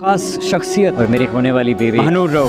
खास शख्सियत और मेरी होने वाली बीवी महानूर रो।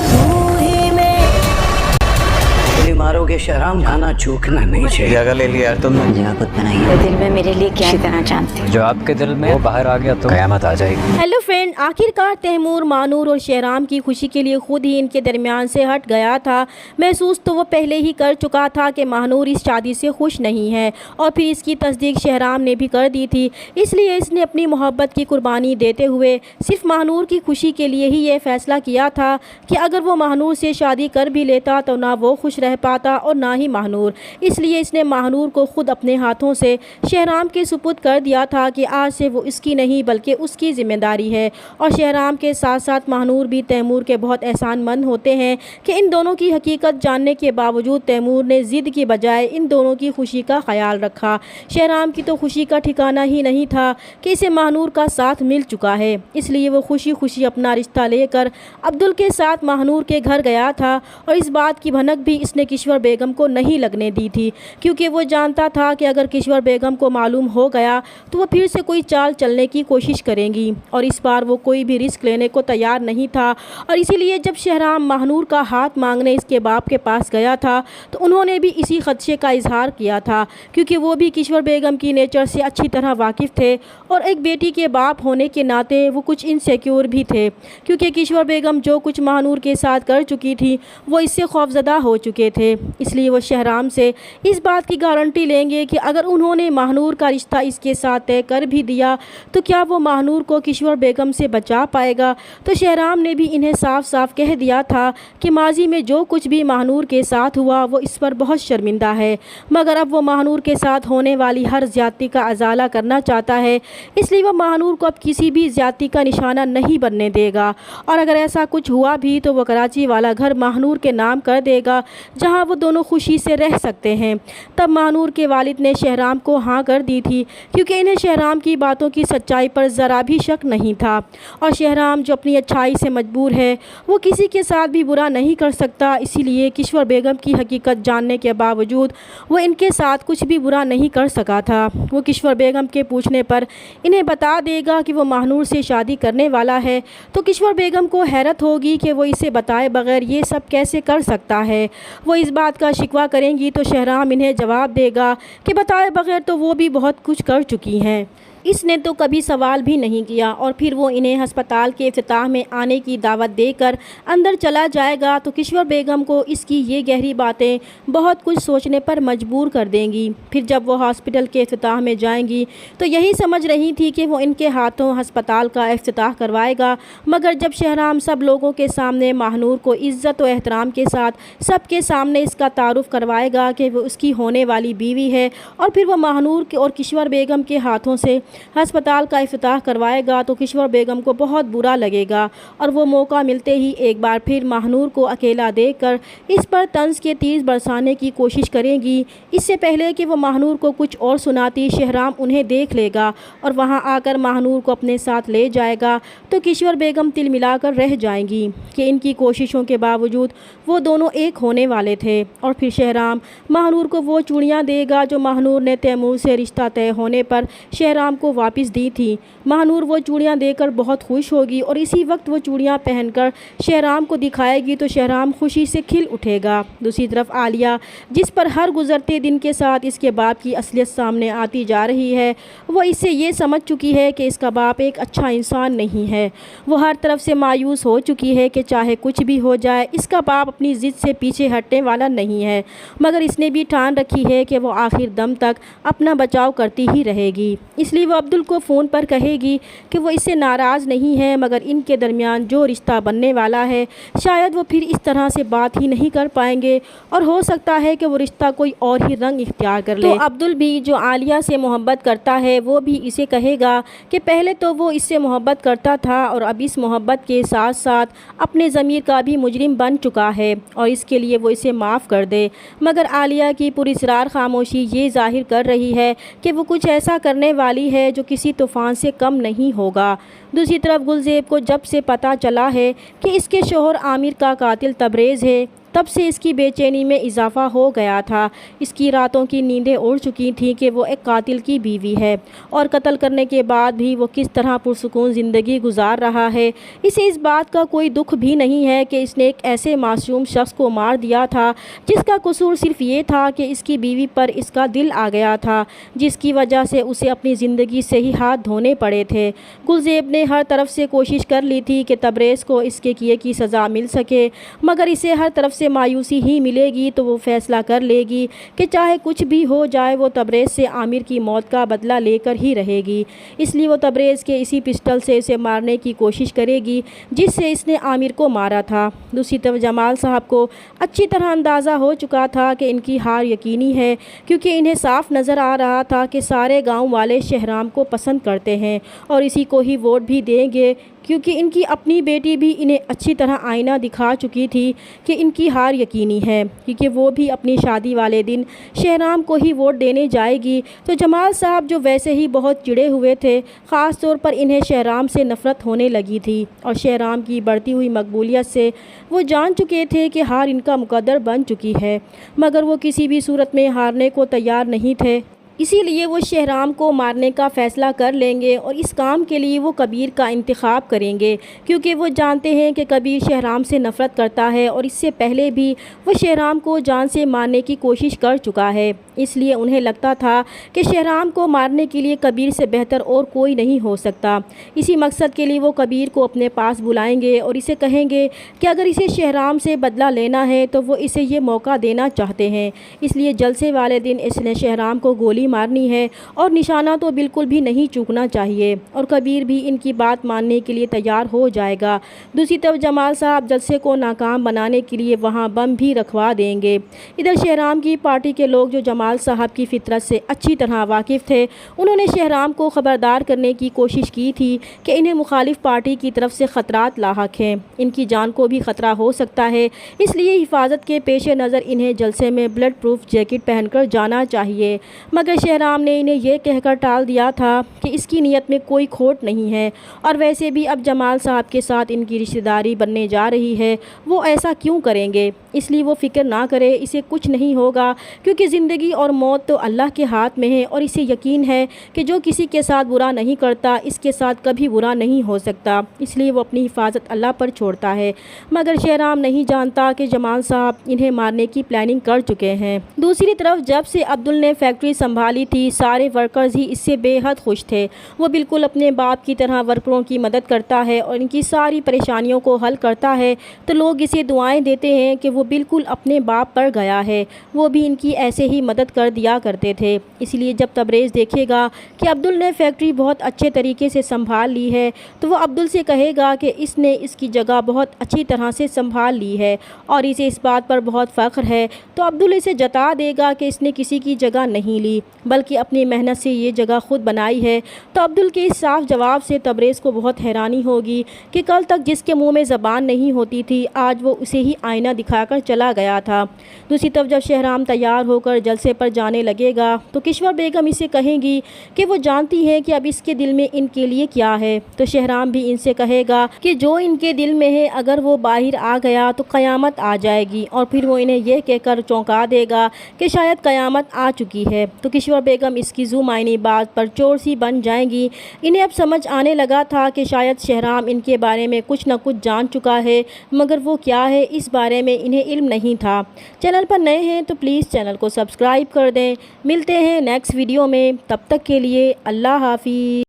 मारोगे शहराम, खाना चूकना नहीं चाहिए। जगह ले लिया यार तुमने। जगह खुद बनाई। दिल में मेरे लिए क्या करना चाहते हो? जो आपके दिल में वो बाहर आ गया तो कयामत आ जाएगी। हेलो फ्रेंड, आखिरकार तैमूर मानूर और शहराम की खुशी के लिए खुद ही इनके दरमियान से हट गया था। महसूस तो वो पहले ही कर चुका था कि मानूर इस शादी से खुश नहीं है और फिर इसकी तस्दीक शहराम ने भी कर दी थी। इसलिए इसने अपनी मोहब्बत की कुर्बानी देते हुए सिर्फ मानूर की खुशी के लिए ही ये फ़ैसला किया था कि अगर वो मानूर से शादी कर भी लेता तो ना वो खुश रह पाता और ना ही मानूर। इसलिए इसने मानूर को खुद अपने हाथों से शहराम के सुपुर्द कर दिया था कि आज से वो इसकी नहीं बल्कि उसकी ज़िम्मेदारी है। और शहराम के साथ साथ मानूर भी तैमूर के बहुत एहसानमंद होते हैं कि इन दोनों की हकीकत जानने के बावजूद तैमूर ने ज़िद की बजाय इन दोनों की खुशी का ख्याल रखा। शहराम की तो खुशी का ठिकाना ही नहीं था कि इसे मानूर का साथ मिल चुका है, इसलिए वो खुशी खुशी अपना रिश्ता लेकर अब्दुल के साथ मानूर के घर गया था। और इस बात की भनक भी इसने किश्वर बेगम को नहीं लगने दी थी, क्योंकि वो जानता था कि अगर किश्वर बेगम को मालूम हो गया तो वो फिर से कोई चाल चलने की कोशिश करेंगी और इस बार वो कोई भी रिस्क लेने को तैयार नहीं था। और इसीलिए जब शहराम माहनूर का हाथ मांगने इसके बाप के पास गया था तो उन्होंने भी इसी खदशे का इजहार किया था, क्योंकि वो भी किश्वर बेगम की नेचर से अच्छी तरह वाकिफ़ थे और एक बेटी के बाप होने के नाते वो कुछ इनसिक्योर भी थे, क्योंकि किश्वर बेगम जो कुछ माहनूर के साथ कर चुकी थी वो इससे खौफजदा हो चुके थे। इसलिए वो शहराम से इस बात की गारंटी लेंगे कि अगर उन्होंने माहनूर का रिश्ता इसके साथ तय कर भी दिया तो क्या वो माहनूर को किश्वर बेगम से बचा पाएगा। तो शहराम ने भी इन्हें साफ साफ कह दिया था कि माजी में जो कुछ भी माहनूर के साथ हुआ वो इस पर बहुत शर्मिंदा है, मगर अब वो माहनूर के साथ होने वाली हर ज़्यादती का अजाला करना चाहता है। इसलिए वो माहनूर को अब किसी भी ज़्यादती का निशाना नहीं बनने देगा और अगर ऐसा कुछ हुआ भी तो वो कराची वाला घर माहनूर के नाम कर देगा, जहाँ वो दोनों खुशी से रह सकते हैं। तब माहनूर के वालिद ने शहराम को हाँ कर दी थी, क्योंकि इन्हें शहराम की बातों की सच्चाई पर ज़रा भी शक नहीं था। और शहराम जो अपनी अच्छाई से मजबूर है वो किसी के साथ भी बुरा नहीं कर सकता, इसीलिए किश्वर बेगम की हकीकत जानने के बावजूद वो इनके साथ कुछ भी बुरा नहीं कर सका था। वो किश्वर बेगम के पूछने पर इन्हें बता देगा कि वो माहनूर से शादी करने वाला है तो किश्वर बेगम को हैरत होगी कि वो इसे बताए बगैर ये सब कैसे कर सकता है। वो इस बात का शिकवा करेंगी तो शहराम इन्हें जवाब देगा कि बताए बगैर तो वो भी बहुत कुछ कर चुकी हैं, इसने तो कभी सवाल भी नहीं किया। और फिर वो इन्हें हस्पताल के इफ्तिताह में आने की दावत देकर अंदर चला जाएगा तो किश्वर बेगम को इसकी ये गहरी बातें बहुत कुछ सोचने पर मजबूर कर देंगी। फिर जब वो हॉस्पिटल के इफ्तिताह में जाएंगी तो यही समझ रही थी कि वो इनके हाथों हस्पताल का इफ्तिताह करवाएगा, मगर जब शहराम सब लोगों के सामने माहनूर को इज़्ज़त व एहतराम के साथ सबके सामने इसका तारुफ करवाएगा कि वो उसकी होने वाली बीवी है और फिर वो माहनूर के और किश्वर बेगम के हाथों से हस्पताल का इफ्तिताह करवाएगा तो किश्वर बेगम को बहुत बुरा लगेगा और वो मौका मिलते ही एक बार फिर माहनूर को अकेला देखकर इस पर तंज के तीर बरसाने की कोशिश करेंगी। इससे पहले कि वो माहनूर को कुछ और सुनाती शहराम उन्हें देख लेगा और वहां आकर माहनूर को अपने साथ ले जाएगा तो किश्वर बेगम तिल मिलाकर रह जाएंगी कि इनकी कोशिशों के बावजूद वो दोनों एक होने वाले थे। और फिर शहराम माहनूर को वो चूड़ियाँ देगा जो माहनूर ने तैमूर से रिश्ता तय होने पर शहराम को वापस दी थी। माहनूर वो चूड़ियाँ देकर बहुत खुश होगी और इसी वक्त वो चूड़ियाँ पहनकर शहराम को दिखाएगी तो शहराम खुशी से खिल उठेगा। दूसरी तरफ आलिया, जिस पर हर गुजरते दिन के साथ इसके बाप की असलियत सामने आती जा रही है, वो इससे ये समझ चुकी है कि इसका बाप एक अच्छा इंसान नहीं है। वो हर तरफ से मायूस हो चुकी है कि चाहे कुछ भी हो जाए इसका बाप अपनी ज़िद से पीछे हटने वाला नहीं है, मगर इसने भी ठान रखी है कि वो आखिर दम तक अपना बचाव करती ही रहेगी। इसलिए वो अब्दुल को फ़ोन पर कहेगी कि वो इससे नाराज़ नहीं है, मगर इनके दरमियान जो रिश्ता बनने वाला है शायद वो फिर इस तरह से बात ही नहीं कर पाएंगे और हो सकता है कि वो रिश्ता कोई और ही रंग इख्तियार कर ले। तो अब्दुल भी जो आलिया से मोहब्बत करता है वो भी इसे कहेगा कि पहले तो वो इससे मोहब्बत करता था और अब इस मोहब्बत के साथ साथ अपने ज़मीर का भी मुजरिम बन चुका है और इसके लिए वो इसे माफ़ कर दे। मगर आलिया की पुरस्रार खामोशी ये ज़ाहिर कर रही है कि वो कुछ ऐसा करने वाली है जो किसी तूफ़ान से कम नहीं होगा। दूसरी तरफ गुलज़ेब को जब से पता चला है कि इसके शोहर आमिर का कातिल तबरेज़ है تب سے اس کی بے چینی میں اضافہ ہو گیا تھا۔ اس کی راتوں کی نیندیں اڑ چکی تھیں کہ وہ ایک قاتل کی بیوی ہے اور قتل کرنے کے بعد بھی وہ کس طرح پرسکون زندگی گزار رہا ہے۔ اسے اس بات کا کوئی دکھ بھی نہیں ہے کہ اس نے ایک ایسے معصوم شخص کو مار دیا تھا جس کا قصور صرف یہ تھا کہ اس کی بیوی پر اس کا دل آ گیا تھا، جس کی وجہ سے اسے اپنی زندگی سے ہی ہاتھ دھونے پڑے تھے۔ گلزیب نے ہر طرف سے کوشش کر لی تھی کہ تبریز کو اس کے کیے کی سزا مل سکے، مگر اسے ہر طرف سے مایوسی ہی ملے گی تو وہ فیصلہ کر لے گی کہ چاہے کچھ بھی ہو جائے وہ تبریز سے عامر کی موت کا بدلہ لے کر ہی رہے گی۔ اس لیے وہ تبریز کے اسی پسٹل سے اسے مارنے کی کوشش کرے گی جس سے اس نے عامر کو مارا تھا۔ دوسری طرف جمال صاحب کو اچھی طرح اندازہ ہو چکا تھا کہ ان کی ہار یقینی ہے، کیونکہ انہیں صاف نظر آ رہا تھا کہ سارے گاؤں والے شہرام کو پسند کرتے ہیں اور اسی کو ہی ووٹ بھی دیں گے، کیونکہ ان کی اپنی بیٹی بھی انہیں اچھی طرح آئینہ دکھا چکی تھی کہ ان کی ہار یقینی ہے، کیونکہ وہ بھی اپنی شادی والے دن شہرام کو ہی ووٹ دینے جائے گی۔ تو جمال صاحب جو ویسے ہی بہت چڑے ہوئے تھے، خاص طور پر انہیں شہرام سے نفرت ہونے لگی تھی اور شہرام کی بڑھتی ہوئی مقبولیت سے وہ جان چکے تھے کہ ہار ان کا مقدر بن چکی ہے، مگر وہ کسی بھی صورت میں ہارنے کو تیار نہیں تھے۔ اسی لیے وہ شہرام کو مارنے کا فیصلہ کر لیں گے اور اس کام کے لیے وہ کبیر کا انتخاب کریں گے، کیونکہ وہ جانتے ہیں کہ کبیر شہرام سے نفرت کرتا ہے اور اس سے پہلے بھی وہ شہرام کو جان سے مارنے کی کوشش کر چکا ہے۔ اس لیے انہیں لگتا تھا کہ شہرام کو مارنے کے لیے کبیر سے بہتر اور کوئی نہیں ہو سکتا۔ اسی مقصد کے لیے وہ کبیر کو اپنے پاس بلائیں گے اور اسے کہیں گے کہ اگر اسے شہرام سے بدلہ لینا ہے تو وہ اسے یہ موقع دینا چاہتے ہیں۔ اس لیے جلسے والے دن اس نے شہرام کو گولی مارنی ہے اور نشانہ تو بالکل بھی نہیں چوکنا چاہیے، اور کبیر بھی ان کی بات ماننے کے لیے تیار ہو جائے گا۔ دوسری طرف جمال صاحب جلسے کو ناکام بنانے کے لیے وہاں بم بھی رکھوا دیں گے۔ ادھر شہرام کی پارٹی کے لوگ جو جمال صاحب کی فطرت سے اچھی طرح واقف تھے، انہوں نے شہرام کو خبردار کرنے کی کوشش کی تھی کہ انہیں مخالف پارٹی کی طرف سے خطرات لاحق ہیں، ان کی جان کو بھی خطرہ ہو سکتا ہے، اس لیے حفاظت کے پیش نظر انہیں جلسے میں بلڈ پروف جیکٹ پہن کر جانا چاہیے۔ مگر شہرام نے انہیں یہ کہہ کر ٹال دیا تھا کہ اس کی نیت میں کوئی کھوٹ نہیں ہے، اور ویسے بھی اب جمال صاحب کے ساتھ ان کی رشتہ داری بننے جا رہی ہے، وہ ایسا کیوں کریں گے؟ اس لیے وہ فکر نہ کرے، اسے کچھ نہیں ہوگا، کیونکہ زندگی اور موت تو اللہ کے ہاتھ میں ہے، اور اسے یقین ہے کہ جو کسی کے ساتھ برا نہیں کرتا اس کے ساتھ کبھی برا نہیں ہو سکتا، اس لیے وہ اپنی حفاظت اللہ پر چھوڑتا ہے۔ مگر شہرام نہیں جانتا کہ جمال صاحب انہیں مارنے کی پلاننگ کر چکے ہیں۔ دوسری طرف جب سے عبدل نے فیکٹری سنبھالی تھی، سارے ورکرز ہی اس سے بے حد خوش تھے۔ وہ بالکل اپنے باپ کی طرح ورکروں کی مدد کرتا ہے اور ان کی ساری پریشانیوں کو حل کرتا ہے، تو لوگ اسے دعائیں دیتے ہیں کہ وہ بالکل اپنے باپ پر گیا ہے، وہ بھی ان کی ایسے ہی مدد کر دیا کرتے تھے۔ اس لیے جب تبریز دیکھے گا کہ عبدل نے فیکٹری بہت اچھے طریقے سے سنبھال لی ہے، تو وہ عبدل سے کہے گا کہ اس نے اس کی جگہ بہت اچھی طرح سے سنبھال لی ہے اور اسے اس بات پر بہت فخر ہے، تو عبدل اسے جتا دے گا کہ اس نے کسی کی جگہ نہیں لی بلکہ اپنی محنت سے یہ جگہ خود بنائی ہے۔ تو عبدل کے اس صاف جواب سے تبریز کو بہت حیرانی ہوگی کہ کل تک جس کے منہ میں زبان نہیں ہوتی تھی، آج وہ اسے ہی آئینہ دکھا کر چلا گیا تھا۔ دوسری طرف جب شہرام تیار ہو کر جلسے پر جانے لگے گا تو کشور بیگم اسے کہیں گی کہ وہ جانتی ہے کہ اب اس کے دل میں ان کے لیے کیا ہے، تو شہرام بھی ان سے کہے گا کہ جو ان کے دل میں ہے اگر وہ باہر آ گیا تو قیامت آ جائے گی، اور پھر وہ انہیں یہ کہہ کر چونکا دے گا کہ شاید قیامت آ چکی ہے۔ تو کشور بیگم اس کی ذو معنی بات پر چور سی بن جائیں گی۔ انہیں اب سمجھ آنے لگا تھا کہ شاید شہرام ان کے بارے میں کچھ نہ کچھ جان چکا ہے، مگر وہ کیا ہے اس بارے میں انہیں علم نہیں تھا۔ چینل پر نئے ہیں تو پلیز چینل کو سبسکرائب کر دیں۔ ملتے ہیں نیکسٹ ویڈیو میں، تب تک کے لیے اللہ حافظ۔